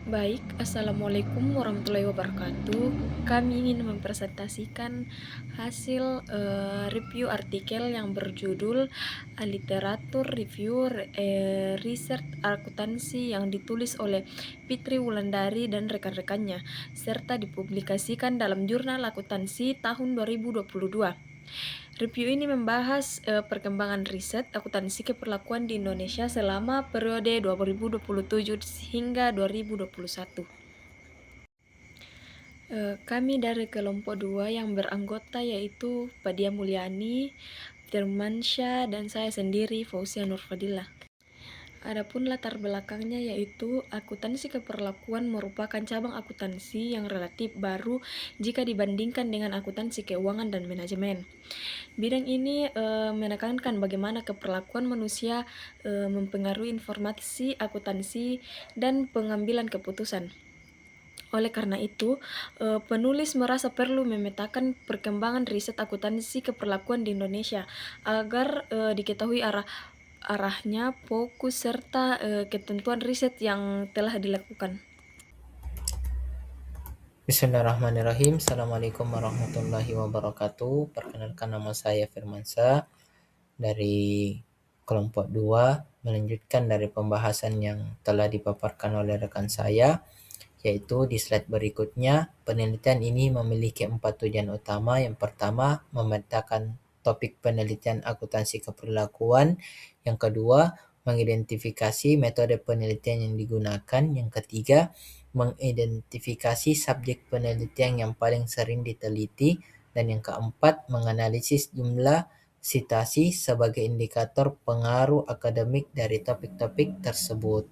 Baik, Assalamualaikum warahmatullahi wabarakatuh. Kami ingin mempresentasikan hasil review artikel yang berjudul Literatur Review Research Akuntansi yang ditulis oleh Fitri Wulandari dan rekan-rekannya, serta dipublikasikan dalam Jurnal Akuntansi tahun 2022. Review ini membahas perkembangan riset akuntansi keperlakuan di Indonesia selama periode 2027 hingga 2021. Kami dari kelompok 2 yang beranggota yaitu Padia Mulyani, Firmansyah, dan saya sendiri Fauzia Nurfadillah. Adapun latar belakangnya yaitu akuntansi keperlakuan merupakan cabang akuntansi yang relatif baru jika dibandingkan dengan akuntansi keuangan dan manajemen. Bidang ini menekankan bagaimana keperlakuan manusia mempengaruhi informasi akuntansi dan pengambilan keputusan. Oleh karena itu, penulis merasa perlu memetakan perkembangan riset akuntansi keperlakuan di Indonesia agar diketahui arahnya, fokus, serta ketentuan riset yang telah dilakukan. Bismillahirrahmanirrahim. Assalamualaikum warahmatullahi wabarakatuh. Perkenalkan, nama saya Firmansyah dari kelompok 2, melanjutkan dari pembahasan yang telah dipaparkan oleh rekan saya, yaitu di slide berikutnya. Penelitian ini memiliki 4 tujuan utama. Yang pertama, memetakan topik penelitian akuntansi keperlakuan. Yang kedua, mengidentifikasi metode penelitian yang digunakan. Yang ketiga, mengidentifikasi subjek penelitian yang paling sering diteliti. Dan yang keempat, menganalisis jumlah sitasi sebagai indikator pengaruh akademik dari topik-topik tersebut.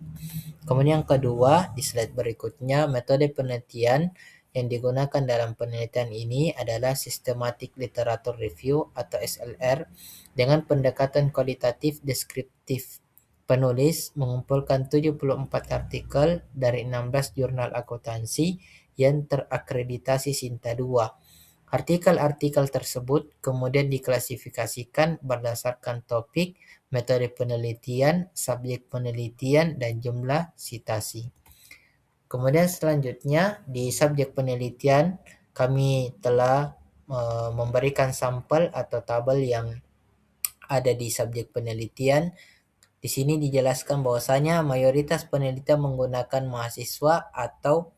Kemudian yang kedua, di slide berikutnya, metode penelitian yang digunakan dalam penelitian ini adalah Systematic Literature Review atau SLR dengan pendekatan kualitatif deskriptif. Penulis mengumpulkan 74 artikel dari 16 jurnal akuntansi yang terakreditasi Sinta 2. Artikel-artikel tersebut kemudian diklasifikasikan berdasarkan topik, metode penelitian, subjek penelitian, dan jumlah sitasi. Kemudian selanjutnya di subjek penelitian kami telah memberikan sampel atau tabel yang ada di subjek penelitian. Di sini dijelaskan bahwasanya mayoritas penelitian menggunakan mahasiswa atau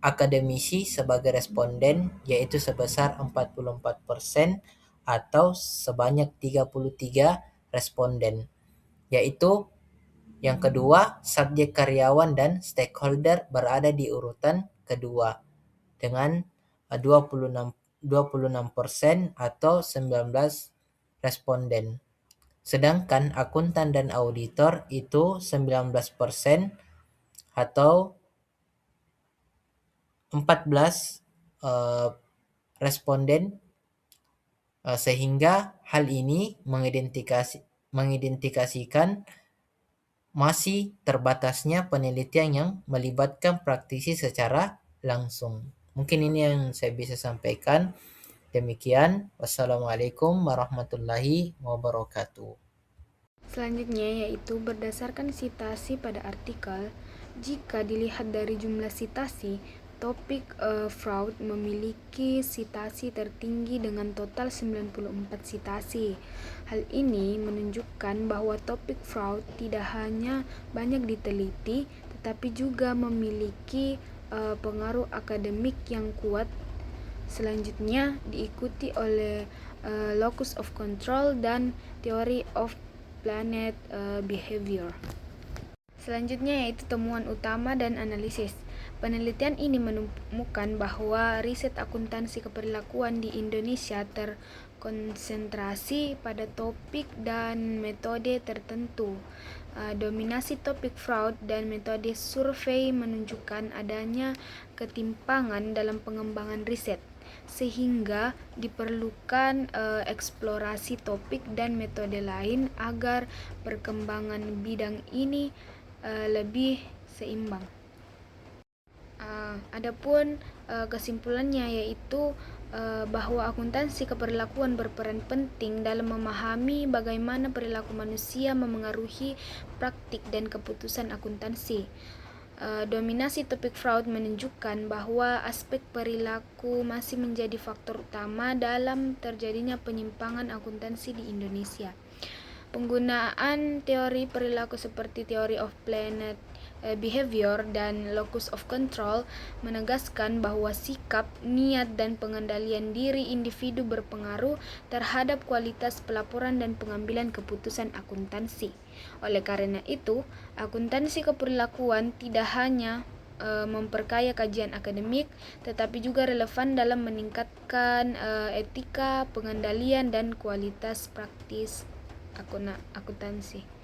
akademisi sebagai responden, yaitu sebesar 44% atau sebanyak 33 responden. Yaitu yang kedua, subjek karyawan dan stakeholder berada di urutan kedua dengan 26% atau 19 responden. Sedangkan akuntan dan auditor itu 19% atau 14 responden, sehingga hal ini mengidentifikasikan masih terbatasnya penelitian yang melibatkan praktisi secara langsung. Mungkin ini yang saya bisa sampaikan. Demikian, wassalamualaikum warahmatullahi wabarakatuh. Selanjutnya yaitu berdasarkan sitasi pada artikel. Jika dilihat dari jumlah sitasi, topik fraud memiliki sitasi tertinggi dengan total 94 sitasi. Hal ini menunjukkan bahwa topik fraud tidak hanya banyak diteliti, tetapi juga memiliki pengaruh akademik yang kuat. Selanjutnya diikuti oleh locus of control dan theory of planet behavior. Selanjutnya yaitu temuan utama dan analisis. Penelitian ini menemukan bahwa riset akuntansi keperlakuan di Indonesia terkonsentrasi pada topik dan metode tertentu. Dominasi topik fraud dan metode survei menunjukkan adanya ketimpangan dalam pengembangan riset, sehingga diperlukan eksplorasi topik dan metode lain agar perkembangan bidang ini lebih seimbang. Adapun kesimpulannya yaitu bahwa akuntansi keperlakuan berperan penting dalam memahami bagaimana perilaku manusia memengaruhi praktik dan keputusan akuntansi. Dominasi topik fraud menunjukkan bahwa aspek perilaku masih menjadi faktor utama dalam terjadinya penyimpangan akuntansi di Indonesia. Penggunaan teori perilaku seperti Theory of Planned Behavior dan Locus of Control menegaskan bahwa sikap, niat, dan pengendalian diri individu berpengaruh terhadap kualitas pelaporan dan pengambilan keputusan akuntansi. Oleh karena itu, akuntansi keperilakuan tidak hanya memperkaya kajian akademik, tetapi juga relevan dalam meningkatkan etika, pengendalian, dan kualitas praktis akuntansi.